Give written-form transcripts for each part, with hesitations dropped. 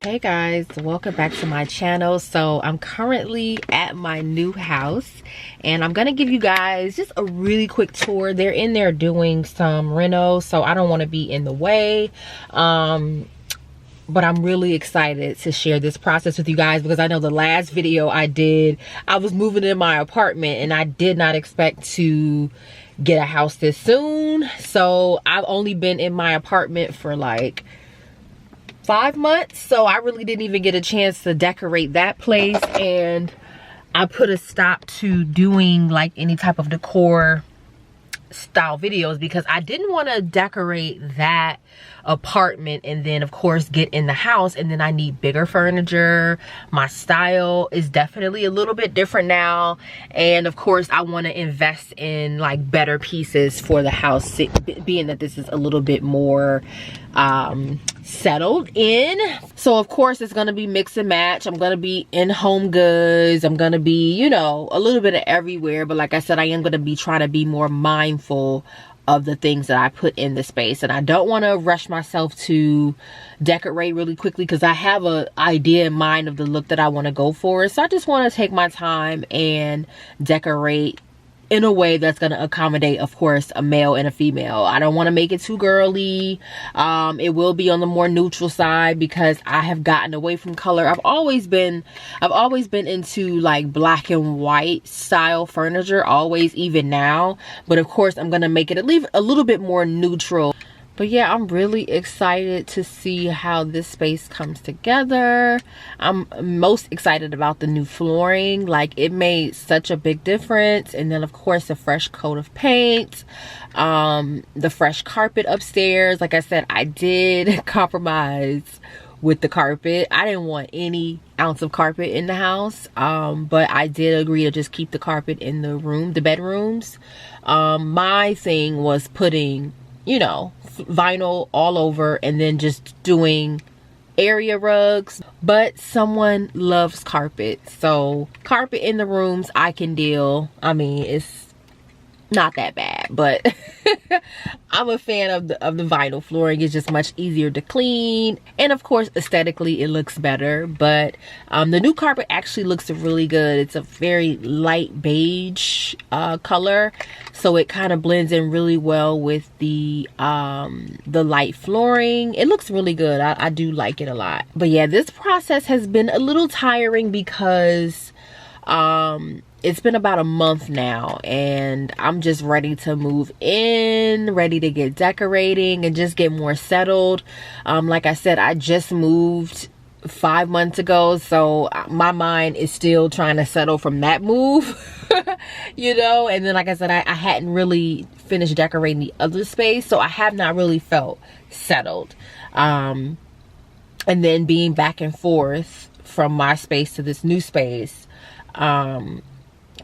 Hey guys, welcome back to my channel. So I'm currently at my new house and I'm gonna give you guys just a really quick tour. They're in there doing some reno, so I don't want to be in the way, but I'm really excited to share this process with you guys because I know the last video I did, I was moving in my apartment and I did not expect to get a house this soon. So I've only been in my apartment for like 5 months, so I really didn't even get a chance to decorate that place, and I put a stop to doing like any type of decor style videos because I didn't want to decorate that apartment and then of course get in the house and then I need bigger furniture. My style is definitely a little bit different now, and of course I want to invest in like better pieces for the house, being that this is a little bit more settled in. So of course it's gonna be mix and match. I'm gonna be in Home Goods, I'm gonna be, you know, a little bit of everywhere, but like I said, I am gonna be trying to be more mindful of the things that I put in the space, and I don't want to rush myself to decorate really quickly because I have an idea in mind of the look that I want to go for. So I just want to take my time and decorate in a way that's going to accommodate, of course, a male and a female. I don't want to make it too girly. It will be on the more neutral side because I have gotten away from color. I've always been into like black and white style furniture, always, even now. But of course, I'm going to make it a little bit more neutral. But yeah, I'm really excited to see how this space comes together. I'm most excited about the new flooring. Like, it made such a big difference. And then of course a fresh coat of paint, the fresh carpet upstairs. Like I said, I did compromise with the carpet. I didn't want any ounce of carpet in the house, but I did agree to just keep the carpet in the bedrooms. My thing was putting, you know, vinyl all over and then just doing area rugs, but someone loves carpet, so carpet in the rooms I can deal. I mean, it's not that bad, but I'm a fan of the vinyl flooring. It's just much easier to clean, and of course aesthetically it looks better. But the new carpet actually looks really good. It's a very light beige color, so it kind of blends in really well with the light flooring. It looks really good. I do like it a lot. But yeah, this process has been a little tiring because it's been about a month now and I'm just ready to move in, ready to get decorating and just get more settled. Like I said, I just moved 5 months ago, so my mind is still trying to settle from that move. You know, and then like I said, I hadn't really finished decorating the other space, so I have not really felt settled. And then being back and forth from my space to this new space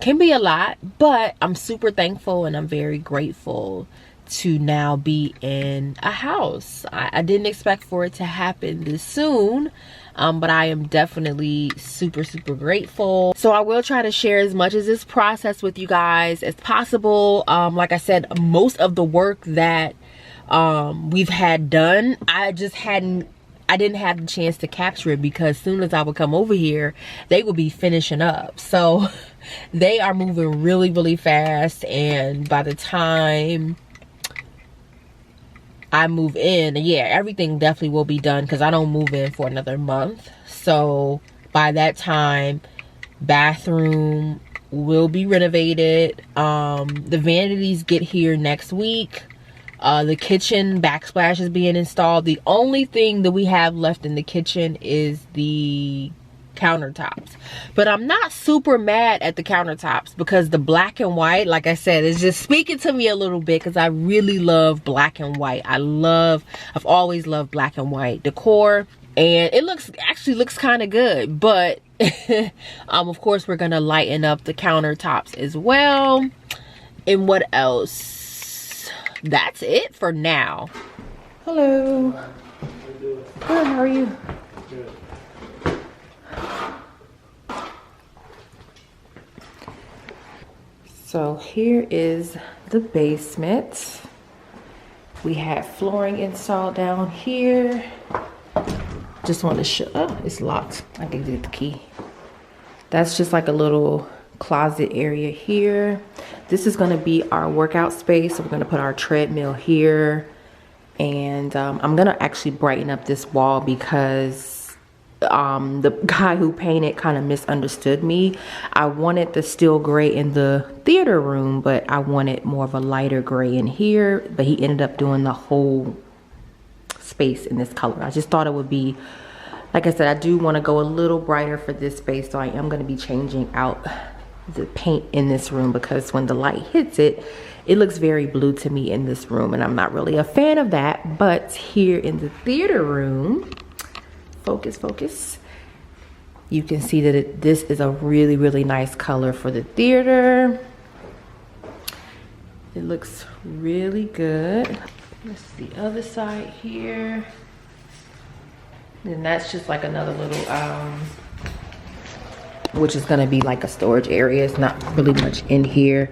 can be a lot, but I'm super thankful and I'm very grateful to now be in a house. I didn't expect for it to happen this soon, but I am definitely super grateful. So I will try to share as much of this process with you guys as possible. Like I said, most of the work that we've had done, I didn't have the chance to capture it because as soon as I would come over here, they would be finishing up. So they are moving really fast, and by the time I move in, yeah, everything definitely will be done because I don't move in for another month. So by that time, bathroom will be renovated. The vanities get here next week. The kitchen backsplash is being installed. The only thing that we have left in the kitchen is the countertops, but I'm not super mad at the countertops because the black and white, like I said, is just speaking to me a little bit because I really love black and white. I've always loved black and white decor, and it actually looks kind of good. But of course we're gonna lighten up the countertops as well. And what else? That's it for now. Hello. Good, how are you? Good. So here is the basement. We have flooring installed down here. just want to show, oh, it's locked. I can get the key. That's just like a little closet area here. This is going to be our workout space. So we're going to put our treadmill here. And I'm going to actually brighten up this wall because the guy who painted kind of misunderstood me. I wanted the steel gray in the theater room, but I wanted more of a lighter gray in here. But he ended up doing the whole space in this color. I just thought it would be, like I said, I do want to go a little brighter for this space. So I am going to be changing out the paint in this room because when the light hits it, it looks very blue to me in this room, and I'm not really a fan of that. But here in the theater room, focus, you can see that this is a really, really nice color for the theater. It looks really good. This is the other side here. And that's just like another little, which is gonna be like a storage area. It's not really much in here.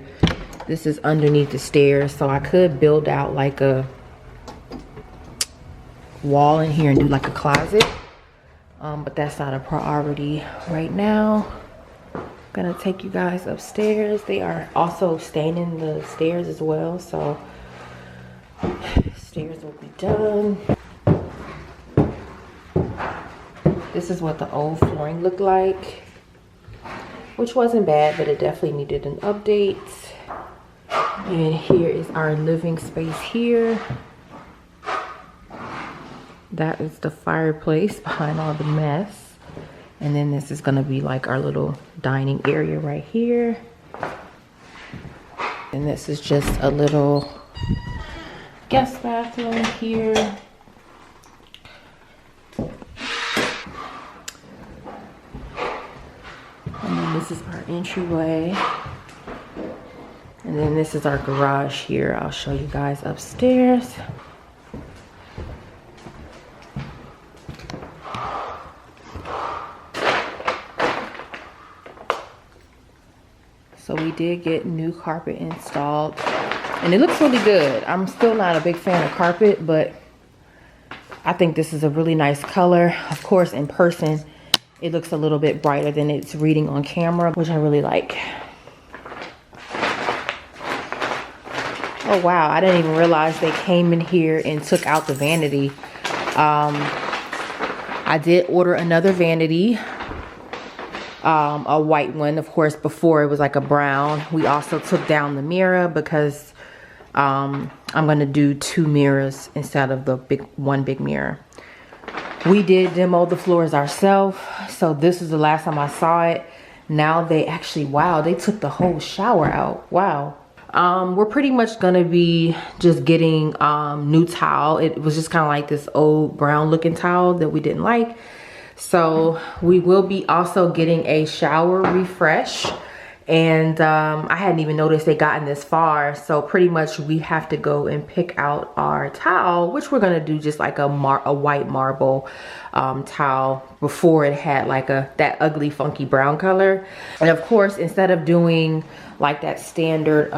This is underneath the stairs, so I could build out like a wall in here and do like a closet. But that's not a priority right now. I'm gonna take you guys upstairs. They are also staining the stairs as well, so stairs will be done. This is what the old flooring looked like, which wasn't bad, but it definitely needed an update. And here is our living space here. That is the fireplace behind all the mess. And then this is gonna be like our little dining area right here. And this is just a little guest bathroom here. And then this is our entryway. And then this is our garage here. I'll show you guys upstairs. So we did get new carpet installed and it looks really good. I'm still not a big fan of carpet, but I think this is a really nice color. Of course, in person, it looks a little bit brighter than it's reading on camera, which I really like. Oh wow, I didn't even realize they came in here and took out the vanity. I did order another vanity. A white one, of course. Before it was like a brown. We also took down the mirror because I'm gonna do 2 mirrors instead of the one big mirror. We did demo the floors ourselves, so this is the last time I saw it. Now they actually, wow, they took the whole shower out. Wow. We're pretty much gonna be just getting new towel. It was just kind of like this old brown looking towel that we didn't like. So we will be also getting a shower refresh. And I hadn't even noticed they gotten this far. So pretty much we have to go and pick out our towel, which we're gonna do just like a white marble towel. Before it had like that ugly funky brown color. And of course, instead of doing like that standard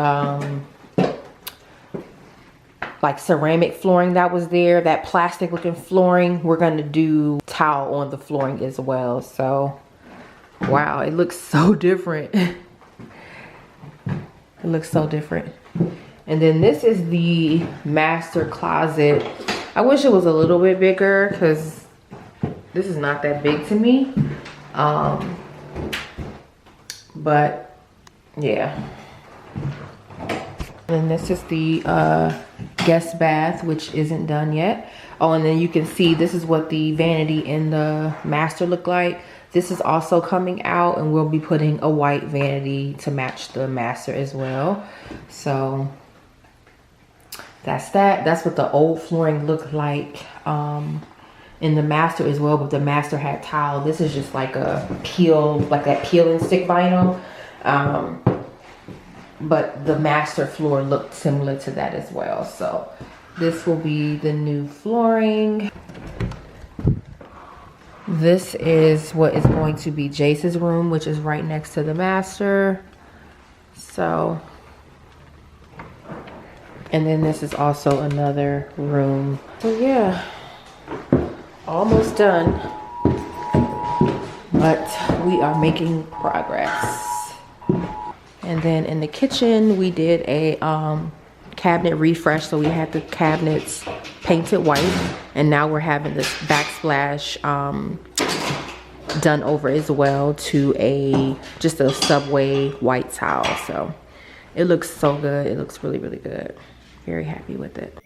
like ceramic flooring that was there, that plastic looking flooring, we're gonna do towel on the flooring as well. So wow, it looks so different. It looks so different. And then this is the master closet. I wish it was a little bit bigger because this is not that big to me. But yeah. And this is the guest bath, which isn't done yet. Oh, and then you can see this is what the vanity in the master look like. This is also coming out, and we'll be putting a white vanity to match the master as well. So that's that. That's what the old flooring looked like in the master as well, but the master had tile. This is just like a peel, like that peel and stick vinyl. But the master floor looked similar to that as well. So this will be the new flooring. This is what is going to be Jace's room, which is right next to the master. So, and then this is also another room. So yeah, almost done, but we are making progress. And then in the kitchen, we did a cabinet refresh. So we had the cabinets painted white, and now we're having this backsplash done over as well to just a Subway white tile. So it looks so good. It looks really, really good. Very happy with it.